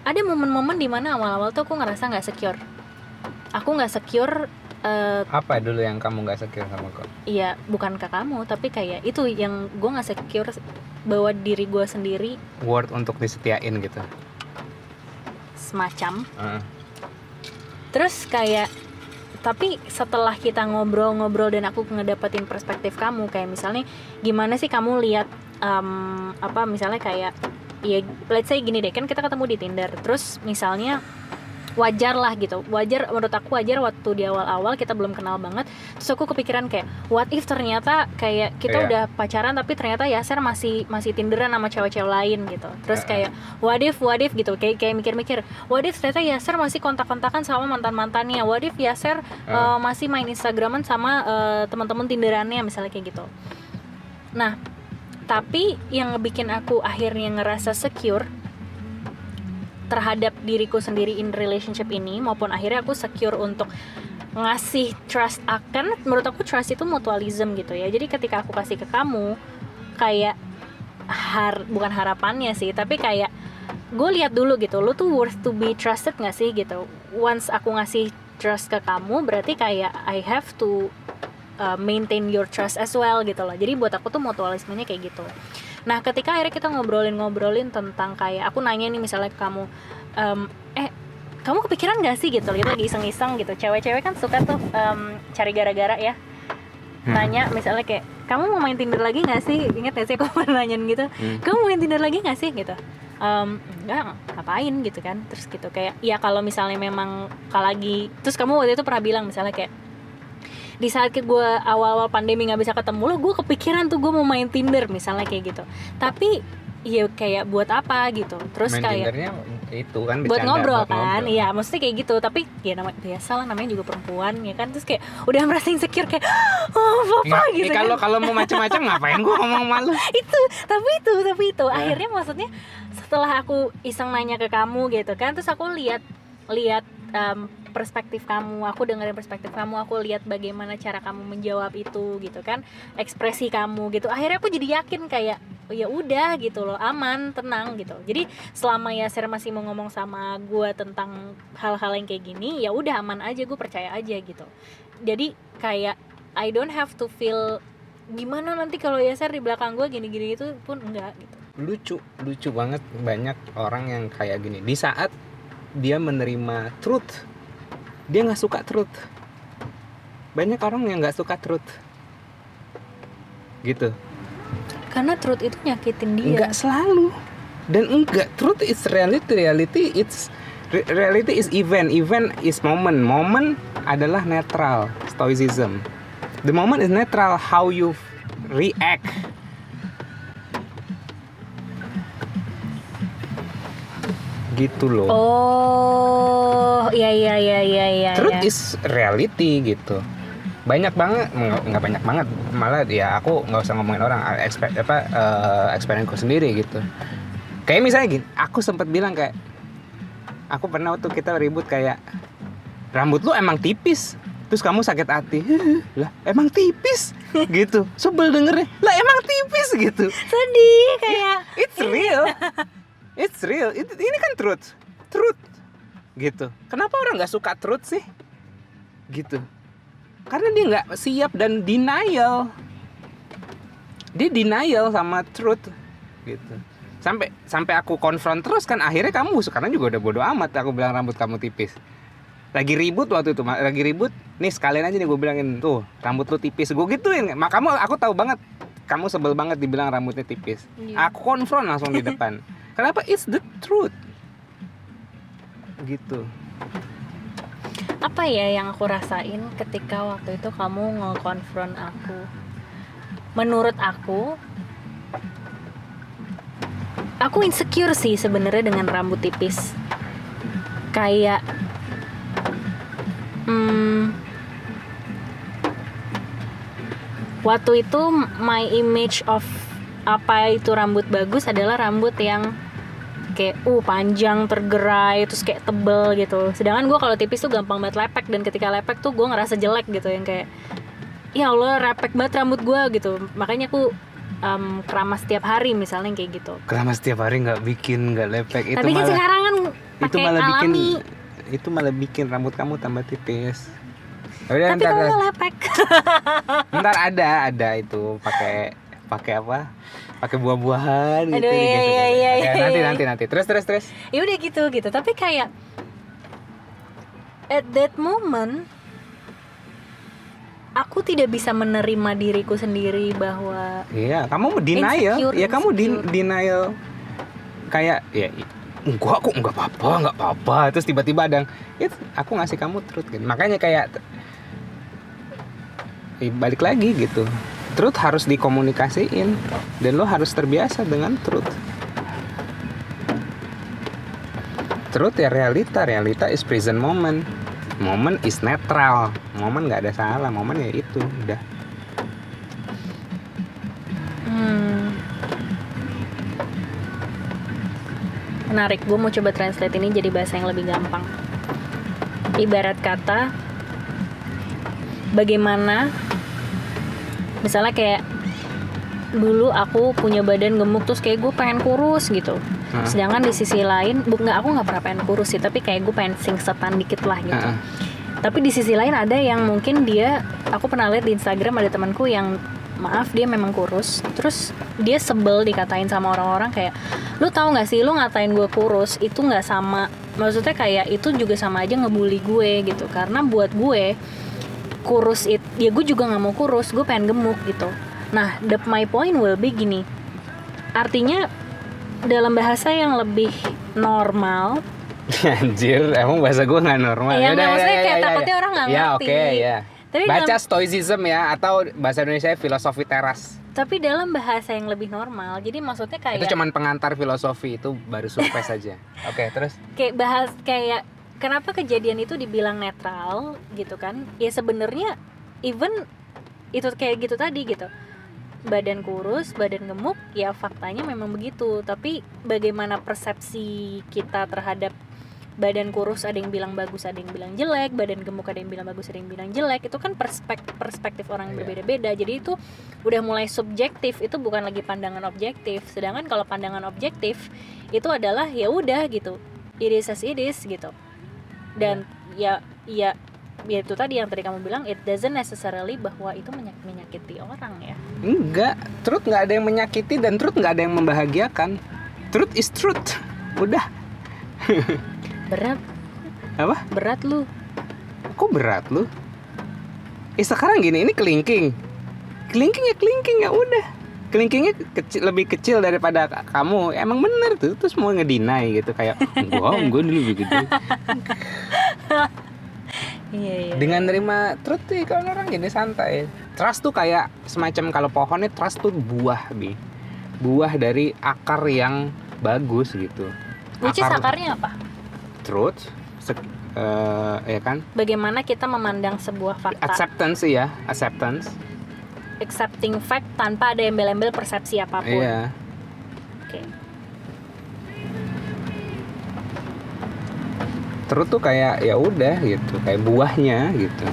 A: ada momen-momen dimana awal-awal tuh aku ngerasa nggak secure. Aku nggak secure.
B: Apa dulu yang kamu nggak secure sama kok?
A: Iya, bukan ke kamu, tapi kayak itu yang gue nggak secure bahwa diri gue sendiri.
B: Word untuk disetiain gitu.
A: Semacam. Terus kayak, tapi setelah kita ngobrol-ngobrol dan aku ngedapetin perspektif kamu, kayak misalnya gimana sih kamu lihat misalnya kayak ya let's say gini deh, kan kita ketemu di Tinder, terus misalnya wajar lah gitu, menurut aku wajar waktu di awal-awal kita belum kenal banget, terus aku kepikiran kayak what if ternyata kayak kita udah pacaran tapi ternyata Yaser masih Tinderan sama cewek-cewek lain gitu. Terus kayak what if gitu, kayak mikir-mikir what if ternyata Yaser masih kontak-kontakan sama mantan-mantannya, what if Yaser masih main Instagraman sama teman-teman Tinderannya misalnya kayak gitu. Nah, tapi yang ngebikin aku akhirnya ngerasa secure terhadap diriku sendiri in relationship ini, maupun akhirnya aku secure untuk ngasih trust, menurut aku trust itu mutualism gitu ya. Jadi ketika aku kasih ke kamu, kayak bukan harapannya sih, tapi kayak gue lihat dulu gitu, lu tuh worth to be trusted gak sih gitu. Once aku ngasih trust ke kamu, berarti kayak I have to maintain your trust as well gitu loh. Jadi buat aku tuh mutualismenya kayak gitu. Nah, ketika akhirnya kita ngobrolin tentang kayak aku nanya nih misalnya ke kamu, kamu kepikiran gak sih gitu, kita lagi iseng-iseng gitu, cewek-cewek kan suka tuh cari gara-gara ya, nanya misalnya kayak kamu mau main Tinder lagi gak sih, ingat gak sih aku pernah nanyain gitu, kamu mau main Tinder lagi gak sih gitu, enggak, ngapain gitu kan, terus gitu kayak ya kalau misalnya memang lagi, terus kamu waktu itu pernah bilang misalnya kayak di saat gue awal-awal pandemi nggak bisa ketemu lo, gue kepikiran tuh gue mau main Tinder misalnya kayak gitu. Tapi ya kayak buat apa gitu. Terus
B: main
A: kayak
B: Tindernya itu kan
A: buat ngobrol kan, iya maksudnya kayak gitu. Tapi ya biasa lah, namanya juga perempuan ya kan. Terus kayak udah merasa insecure kayak apa gitu kan.
B: Kalau mau macam-macam ngapain gue ngomong malu.
A: Tapi itu akhirnya maksudnya setelah aku iseng nanya ke kamu gitu kan, terus aku lihat perspektif kamu, aku dengerin perspektif kamu, aku lihat bagaimana cara kamu menjawab itu gitu kan, ekspresi kamu gitu, akhirnya aku jadi yakin kayak ya udah gitu loh, aman, tenang gitu. Jadi selama Yaser masih mau ngomong sama gue tentang hal-hal yang kayak gini, ya udah aman aja, gue percaya aja gitu. Jadi kayak I don't have to feel gimana nanti kalau Yaser di belakang gue gini-gini, itu pun enggak gitu.
B: Lucu banget, banyak orang yang kayak gini. Di saat dia menerima truth, dia nggak suka truth. Banyak orang yang nggak suka truth, gitu.
A: karena truth itu nyakitin dia.
B: Enggak selalu. Dan enggak, truth is reality. Reality is event is moment adalah netral. Stoicism, the moment is netral, how you react. Gitu loh.
A: Oh, iya.
B: Truth is reality gitu. Banyak banget, nggak banyak banget, malah ya aku nggak usah ngomongin orang, experience sendiri gitu. Kayak misalnya gini, aku sempat bilang kayak, aku pernah waktu kita ribut kayak, rambut lu emang tipis, terus kamu sakit hati, lah emang tipis gitu, sebel dengernya, lah emang tipis gitu,
A: Sedih kayak
B: it's real, ini kan truth gitu. Kenapa orang nggak suka truth sih gitu? Karena dia nggak siap dan denial sama truth gitu. Sampai aku konfront terus kan, akhirnya kamu sekarang juga udah bodo amat. Aku bilang rambut kamu tipis. Lagi ribut waktu itu, nih sekalian aja nih gue bilangin, tuh rambut lu tipis, gue gituin. Aku tahu banget kamu sebel banget dibilang rambutnya tipis. Aku konfront langsung di depan. Kenapa? It's the truth gitu.
A: apa ya yang aku rasain ketika waktu itu kamu nge-confront aku? Menurut aku insecure sih sebenarnya dengan rambut tipis. Kayak waktu itu my image of apa itu rambut bagus adalah rambut yang kayak panjang, tergerai, terus kayak tebel gitu. Sedangkan gue kalau tipis tuh gampang banget lepek, dan ketika lepek tuh gue ngerasa jelek gitu, yang kayak ya Allah repek banget rambut gue gitu. Makanya aku keramas setiap hari misalnya kayak gitu.
B: Keramas setiap hari nggak lepek.
A: Tapi kan sekarang kan pakai alami.
B: Itu malah bikin rambut kamu tambah tipis.
A: Tapi kamu nggak lepek.
B: Ntar ada itu pakai apa? Pakai buah-buahan gitu.
A: Aduh, iya.
B: Nanti. Terus.
A: Ya udah gitu. Tapi kayak at that moment aku tidak bisa menerima diriku sendiri bahwa
B: iya, kamu denial. Ya kamu denial. Kayak ya aku enggak apa-apa. Terus tiba-tiba ada aku ngasih kamu truth gitu. Makanya kayak balik lagi gitu. Truth harus dikomunikasiin dan lo harus terbiasa dengan truth. Truth ya realita is present moment. Moment is netral. Moment nggak ada salah. Moment ya itu udah.
A: Menarik, gue mau coba translate ini jadi bahasa yang lebih gampang. Ibarat kata, bagaimana misalnya kayak dulu aku punya badan gemuk terus kayak gue pengen kurus gitu. Sedangkan di sisi lain, aku nggak pernah pengen kurus sih, tapi kayak gue pengen singsetan dikit lah gitu. Tapi di sisi lain ada yang mungkin aku pernah lihat di Instagram ada temanku yang maaf dia memang kurus, terus dia sebel dikatain sama orang-orang kayak, lu tahu nggak sih, lu ngatain gue kurus itu nggak sama, maksudnya kayak itu juga sama aja ngebully gue gitu. Karena buat gue kurus ya gue juga nggak mau kurus, gue pengen gemuk gitu. Nah, my point will be gini, artinya dalam bahasa yang lebih normal.
B: Anjir, emang bahasa gue nggak normal.
A: Ya, maksudnya kayak takutnya orang nggak ngerti.
B: Ya oke, ya.
A: Tapi
B: baca stoicism ya, atau bahasa Indonesia filosofi teras.
A: Tapi dalam bahasa yang lebih normal, jadi maksudnya kayak
B: itu cuman pengantar filosofi, itu baru surprise aja. Oke, terus
A: kayak kenapa kejadian itu dibilang netral gitu kan? Ya sebenarnya even itu kayak gitu tadi gitu. Badan kurus, badan gemuk, ya faktanya memang begitu. Tapi bagaimana persepsi kita terhadap badan kurus, ada yang bilang bagus, ada yang bilang jelek. Badan gemuk ada yang bilang bagus, ada yang bilang jelek. Itu kan perspektif orang yang berbeda-beda. Jadi itu udah mulai subjektif, itu bukan lagi pandangan objektif. Sedangkan kalau pandangan objektif itu adalah ya udah gitu, it is as it is gitu. Dan ya itu tadi yang tadi kamu bilang, it doesn't necessarily bahwa itu menyakiti orang ya.
B: Enggak, truth nggak ada yang menyakiti dan truth nggak ada yang membahagiakan. Truth is truth, udah.
A: Berat.
B: Apa?
A: Berat lu.
B: Kok berat lu? Sekarang gini, ini kelingking ya udah. kelingkingnya lebih kecil daripada kamu. Emang bener tuh, terus mau ngedinai gitu kayak enggak dulu begitu.
A: Iya.
B: Dengan nerima truth sih kalau orang jadi santai. Trust tuh kayak semacam kalau pohonnya trust tuh buah buah dari akar yang bagus gitu.
A: Which is akarnya apa?
B: Truth, ya kan?
A: Bagaimana kita memandang sebuah fakta?
B: Acceptance sih ya, acceptance.
A: Accepting fact tanpa ada embel-embel persepsi apapun.
B: Iya.
A: Oke.
B: Terus tuh kayak ya udah gitu, kayak buahnya gitu.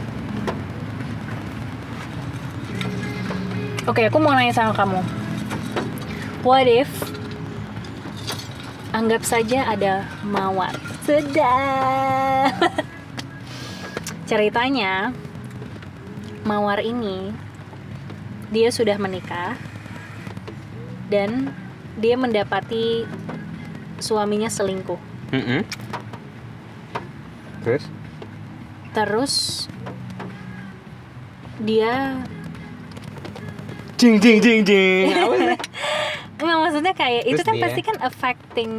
A: Oke, aku mau nanya sama kamu. What if anggap saja ada mawar? Sedap. Ceritanya mawar ini dia sudah menikah dan dia mendapati suaminya selingkuh. Terus dia
B: jing. Apa sih?
A: nggak, maksudnya kayak itu
B: Terus
A: kan
B: dia?
A: pasti kan affecting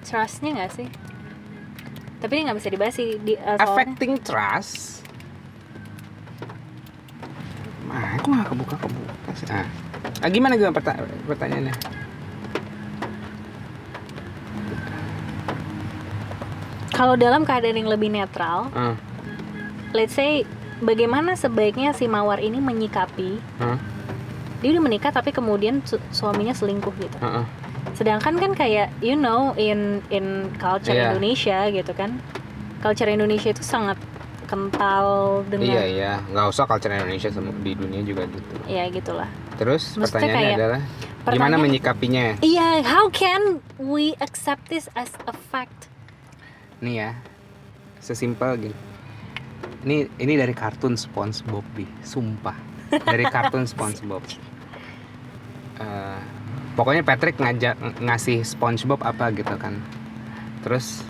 A: trustnya nggak sih? Tapi ini nggak bisa dibahas sih soalnya.
B: Affecting trust. Aku nggak kebuka sih. Gimana pertanyaannya?
A: Kalau dalam keadaan yang lebih netral, let's say bagaimana sebaiknya si mawar ini menyikapi dia udah menikah tapi kemudian suaminya selingkuh gitu. Sedangkan kan kayak you know in culture Indonesia gitu kan, culture Indonesia itu sangat kental dengan
B: Iya, nggak usah culture Indonesia, di dunia juga gitu.
A: ya gitulah.
B: Terus
A: Maksudnya
B: pertanyaannya
A: kayak-
B: adalah gimana menyikapinya?
A: Iya, how can we accept this as a fact?
B: Nih ya, sesimpel gini. Ini dari kartun SpongeBob nih, sumpah. Dari kartun SpongeBob. Pokoknya Patrick ngasih SpongeBob apa gitu kan. Terus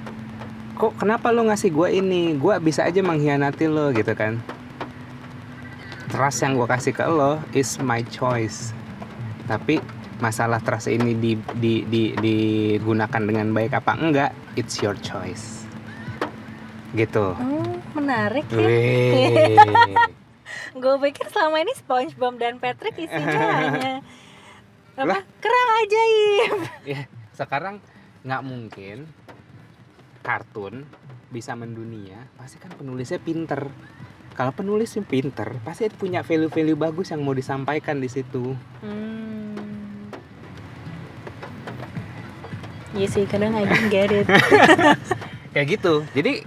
B: kok kenapa lo ngasih gue ini? Gue bisa aja mengkhianati lo gitu kan. Trust yang gue kasih ke lo is my choice. Tapi masalah trust ini digunakan dengan baik apa enggak, it's your choice. Gitu.
A: Menarik ya.
B: Wih.
A: Gue pikir selama ini SpongeBob dan Patrick isinya hanya
B: Lah?
A: kerang ajaib.
B: Ya, sekarang nggak mungkin kartun bisa mendunia, pasti kan penulisnya pinter. Kalau penulisnya pinter, pasti punya value-value bagus yang mau disampaikan di situ.
A: Iya sih, kadang I don't get it.
B: Kayak gitu. Jadi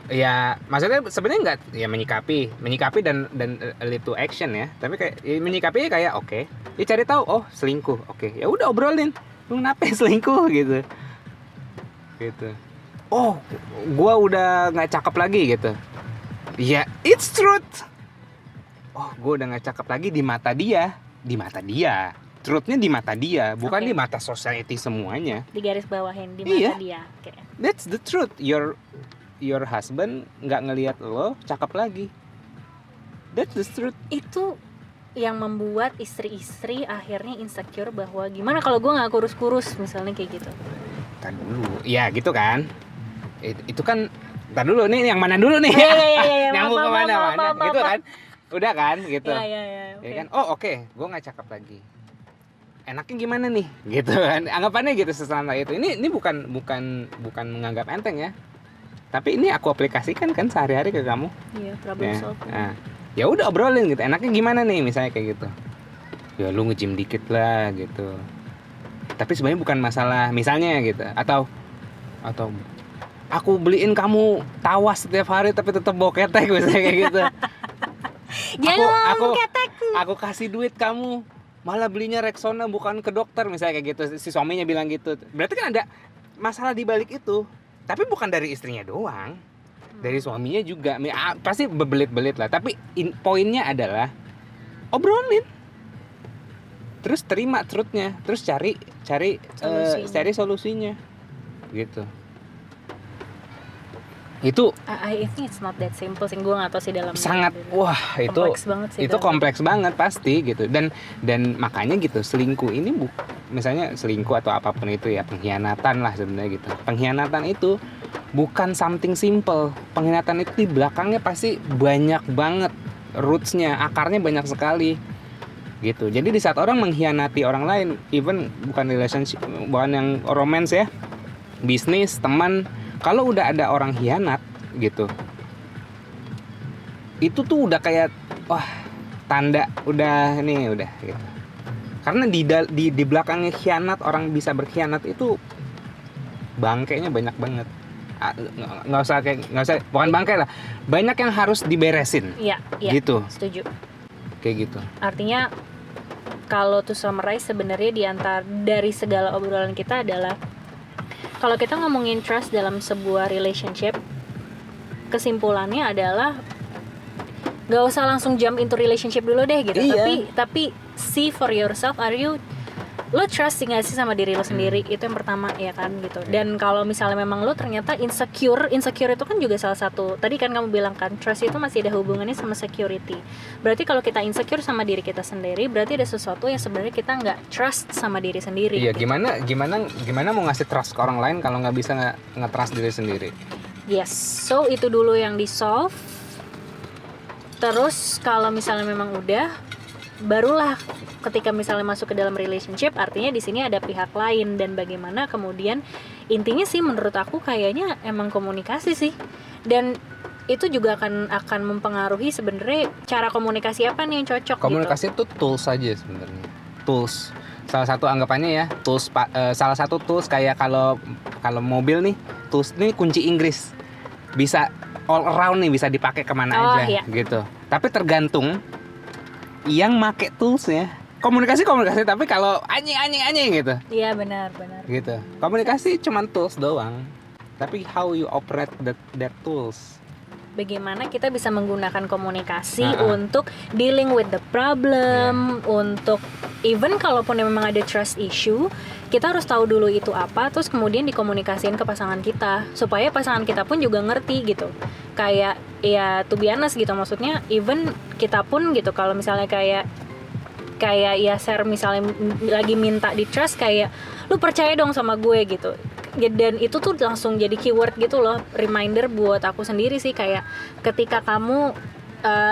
B: ya maksudnya sebenarnya nggak ya menyikapi dan lead to action ya. Tapi kayak ya, menyikapinya kayak oke. Ya cari tahu, oh selingkuh, oke. Ya udah obrolin. Lu kenapa selingkuh gitu. Gitu. Oh, gua udah nggak cakep lagi gitu. Ya, it's truth. Oh, gua udah nggak cakep lagi di mata dia. Di mata dia. Truthnya di mata dia, bukan di mata society semuanya.
A: Di garis bawahin di mata
B: Iya.
A: dia. Oke.
B: That's the truth. Your husband nggak ngelihat lo cakep lagi. That's the truth.
A: Itu yang membuat istri-istri akhirnya insecure bahwa gimana kalau gue nggak kurus-kurus misalnya kayak gitu.
B: Tar dulu. Ya gitu kan. Itu kan. Tar dulu nih yang mana dulu nih?
A: Iya.
B: Nyambung
A: Maaf,
B: kemana-mana.
A: maaf.
B: Gitu kan. Udah kan gitu.
A: Iya.
B: Ya kan. Oh oke. Gue nggak cakep lagi. Enaknya gimana nih? Gitu kan. Anggapannya gitu sesantai itu. Ini bukan menganggap enteng ya. Tapi ini aku aplikasikan kan sehari-hari ke kamu.
A: Iya, problem
B: Ya.
A: solving.
B: Nah, ya udah obrolin gitu. Enaknya gimana nih misalnya kayak gitu. Ya lu nge-gym dikit lah gitu. Tapi sebenarnya bukan masalah misalnya gitu. Atau aku beliin kamu tawas setiap hari tapi tetap bawa ketek misalnya kayak gitu.
A: Jangan ngomong ketek.
B: Aku kasih duit kamu malah belinya Rexona bukan ke dokter misalnya kayak gitu. Si suaminya bilang gitu. Berarti kan ada masalah di balik itu. Tapi bukan dari istrinya doang. Dari suaminya juga. Pasti berbelit-belit lah. Tapi poinnya adalah obrolin. Terus terima truthnya. Terus cari solusinya. Gitu. Itu
A: I think it's not that simple sih, gue nggak tahu sih dalam
B: sangat itu
A: kompleks banget sih
B: itu kompleks banget pasti gitu. Dan makanya gitu, selingkuh ini misalnya selingkuh atau apapun itu ya, pengkhianatan lah sebenarnya gitu. Pengkhianatan itu bukan something simple. Pengkhianatan itu di belakangnya pasti banyak banget rootsnya, akarnya banyak sekali gitu. Jadi di saat orang mengkhianati orang lain, even bukan relationship, bukan yang romance ya, bisnis, teman, kalau udah ada orang khianat gitu, itu tuh udah kayak wah, tanda udah nih, udah gitu. Karena di belakangnya khianat, orang bisa berkhianat itu bangkainya banyak banget. Nggak usah, bukan bangkai lah, banyak yang harus diberesin.
A: Iya,
B: gitu.
A: Setuju.
B: Kayak gitu.
A: Artinya kalau to summarize sebenarnya dari segala obrolan kita adalah, kalau kita ngomongin trust dalam sebuah relationship, kesimpulannya adalah gak usah langsung jump into relationship dulu deh gitu.
B: Iya.
A: Tapi see for yourself, lo trust gak sih sama diri lo sendiri? Itu yang pertama ya kan gitu. Dan kalau misalnya memang lo ternyata insecure itu kan juga salah satu. Tadi kan kamu bilang kan trust itu masih ada hubungannya sama security. Berarti kalau kita insecure sama diri kita sendiri, berarti ada sesuatu yang sebenarnya kita nggak trust sama diri sendiri.
B: Iya,
A: gitu.
B: gimana mau ngasih trust ke orang lain kalau nggak bisa nge-trust diri sendiri?
A: Yes, so itu dulu yang di solve. Terus kalau misalnya memang udah, barulah ketika misalnya masuk ke dalam relationship, artinya di sini ada pihak lain, dan bagaimana kemudian intinya sih menurut aku kayaknya emang komunikasi sih. Dan itu juga akan mempengaruhi sebenarnya cara komunikasi apa nih yang cocok.
B: Komunikasi
A: gitu.
B: itu tools saja sebenarnya. Tools. Salah satu anggapannya ya, tools salah satu tools kayak kalau mobil nih, tools ini kunci Inggris. Bisa all around nih, bisa dipakai kemana aja gitu. Tapi tergantung yang make toolsnya. Komunikasi, tapi kalau anjing gitu.
A: Iya, benar.
B: Gitu. Komunikasi cuma tools doang. Tapi how you operate that tools.
A: Bagaimana kita bisa menggunakan komunikasi untuk dealing with the problem, untuk even kalaupun memang ada trust issue, kita harus tahu dulu itu apa, terus kemudian dikomunikasiin ke pasangan kita supaya pasangan kita pun juga ngerti gitu. Kayak ya to be honest gitu, maksudnya even kita pun gitu, kalau misalnya kayak ya share misalnya lagi minta di trust, kayak lu percaya dong sama gue gitu. Dan itu tuh langsung jadi keyword gitu loh, reminder buat aku sendiri sih, kayak ketika kamu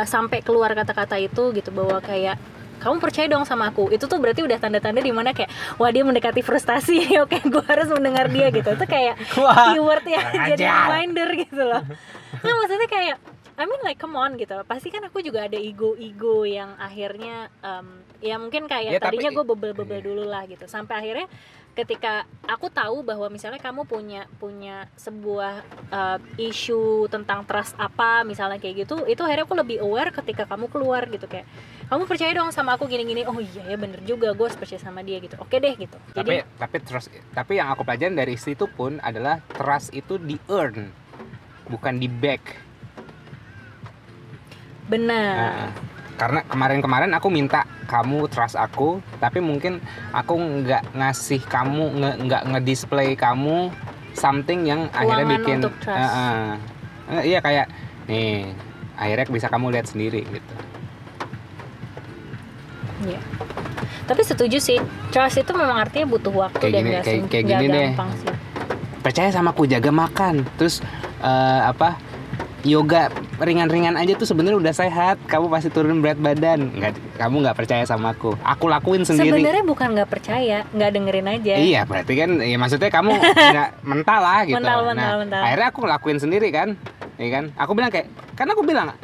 A: sampai keluar kata-kata itu gitu, bahwa kayak kamu percaya dong sama aku, itu tuh berarti udah tanda-tanda dimana kayak wah, dia mendekati frustasi. Oke, gue harus mendengar dia gitu. Itu kayak keyword ya, jadi reminder gitu loh. Nah, maksudnya kayak I mean like come on gitu. Pasti kan aku juga ada ego yang akhirnya ya mungkin kayak tadinya gue bebel dulu lah gitu, sampai akhirnya ketika aku tahu bahwa misalnya kamu punya sebuah isu tentang trust apa misalnya kayak gitu, itu akhirnya aku lebih aware ketika kamu keluar gitu, kayak kamu percaya dong sama aku gini-gini, oh iya ya bener juga, gue harus percaya sama dia gitu, oke deh gitu. Jadi
B: tapi trust, tapi yang aku pelajarin dari situ pun adalah trust itu di earn, bukan di back.
A: Benar.
B: Karena kemarin aku minta kamu trust aku, tapi mungkin aku nggak ngasih kamu, nggak ngedisplay kamu something yang akhirnya bikin
A: untuk trust.
B: Iya, kayak nih akhirnya bisa kamu lihat sendiri gitu.
A: Iya. Tapi setuju sih, trust itu memang artinya butuh waktu kayak dan
B: kayak gini
A: gampang
B: deh.
A: sih.
B: Percaya sama aku, jaga makan, terus yoga ringan-ringan aja tuh sebenarnya udah sehat. Kamu pasti turun berat badan. Kamu nggak percaya sama aku lakuin sendiri.
A: Sebenarnya bukan nggak percaya, nggak dengerin aja.
B: Iya, berarti kan ya maksudnya kamu nggak mental lah gitu.
A: Mental.
B: Akhirnya aku lakuin sendiri kan, iya kan? Aku bilang kayak, kan aku bilang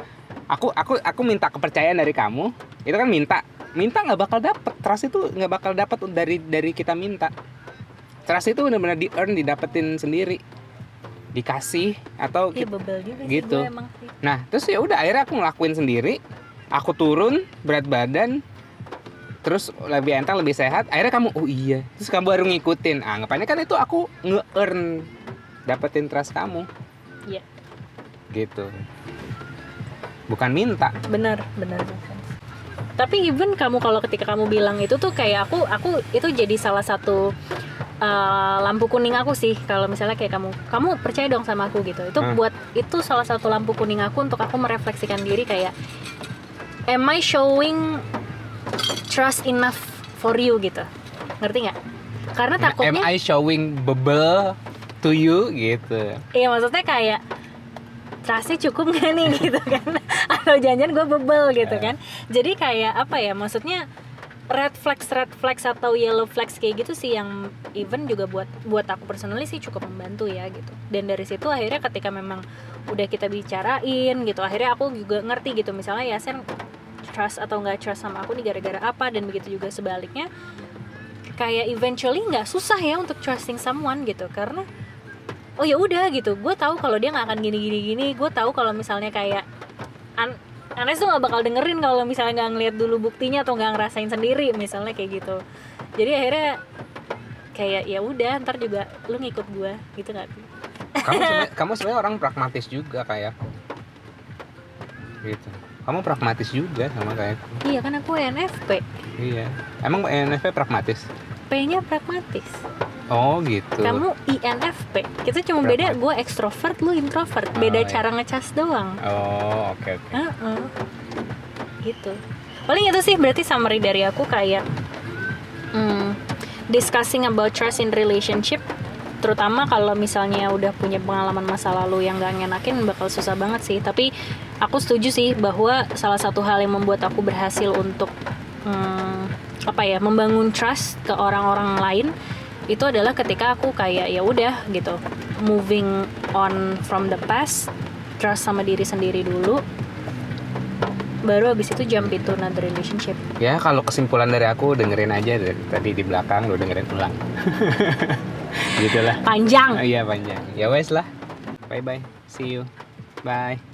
B: aku minta kepercayaan dari kamu. Itu kan minta nggak bakal dapet. Trust itu nggak bakal dapet dari kita minta. Trust itu benar-benar di earn, didapetin sendiri, dikasih atau
A: bebel juga
B: gitu.
A: Sih, gue emang sih.
B: Nah, terus ya udah akhirnya aku ngelakuin sendiri. Aku turun berat badan, terus lebih enteng, lebih sehat. Akhirnya kamu, oh iya, terus kamu baru ngikutin. Anggapannya kan itu aku nge-earn, dapetin trust kamu.
A: Iya.
B: Gitu. Bukan minta.
A: Benar. Tapi even kamu, kalau ketika kamu bilang itu tuh kayak aku itu jadi salah satu lampu kuning aku sih. Kalau misalnya kayak kamu percaya dong sama aku gitu. Itu salah satu lampu kuning aku untuk aku merefleksikan diri kayak, am I showing trust enough for you gitu, ngerti nggak? Karena takutnya
B: am I showing bubble to you gitu.
A: Iya, maksudnya kayak trustnya cukup nggak nih gitu kan? Atau jangan-jangan gue bebel gitu kan? Jadi kayak apa ya? Maksudnya red flags atau yellow flags kayak gitu sih yang even juga buat aku personally sih cukup membantu ya gitu. Dan dari situ akhirnya ketika memang udah kita bicarain gitu, akhirnya aku juga ngerti gitu, misalnya Yasen trust atau nggak trust sama aku nih gara-gara apa, dan begitu juga sebaliknya. Kayak eventually nggak susah ya untuk trusting someone gitu, karena oh ya udah gitu, gue tahu kalau dia nggak akan gini, gue tahu kalau misalnya kayak Anes tuh nggak bakal dengerin kalau misalnya nggak ngeliat dulu buktinya atau nggak ngerasain sendiri misalnya kayak gitu. Jadi akhirnya kayak ya udah, ntar juga lu ngikut gue gitu nggak?
B: Kamu sebenarnya orang pragmatis juga kayak gitu. Kamu pragmatis juga sama kayak aku.
A: Iya kan, aku ENFP.
B: Iya. Emang ENFP pragmatis?
A: P-nya pragmatis.
B: Oh gitu.
A: Kamu INFP. Kita cuma beda, gue ekstrovert, lu introvert. Beda cara ngecas doang.
B: Oh oke.
A: Gitu. Paling itu sih berarti summary dari aku kayak discussing about trust in relationship, terutama kalau misalnya udah punya pengalaman masa lalu yang gak ngenakin, bakal susah banget sih. Tapi aku setuju sih bahwa salah satu hal yang membuat aku berhasil untuk membangun trust ke orang-orang lain itu adalah ketika aku kayak ya udah gitu, moving on from the past, trust sama diri sendiri dulu, baru abis itu jump into another relationship.
B: Ya kalau kesimpulan dari aku, dengerin aja dari tadi di belakang, lo dengerin ulang. Gitulah.
A: Panjang.
B: Iya panjang. Ya wes lah. Bye bye. See you. Bye.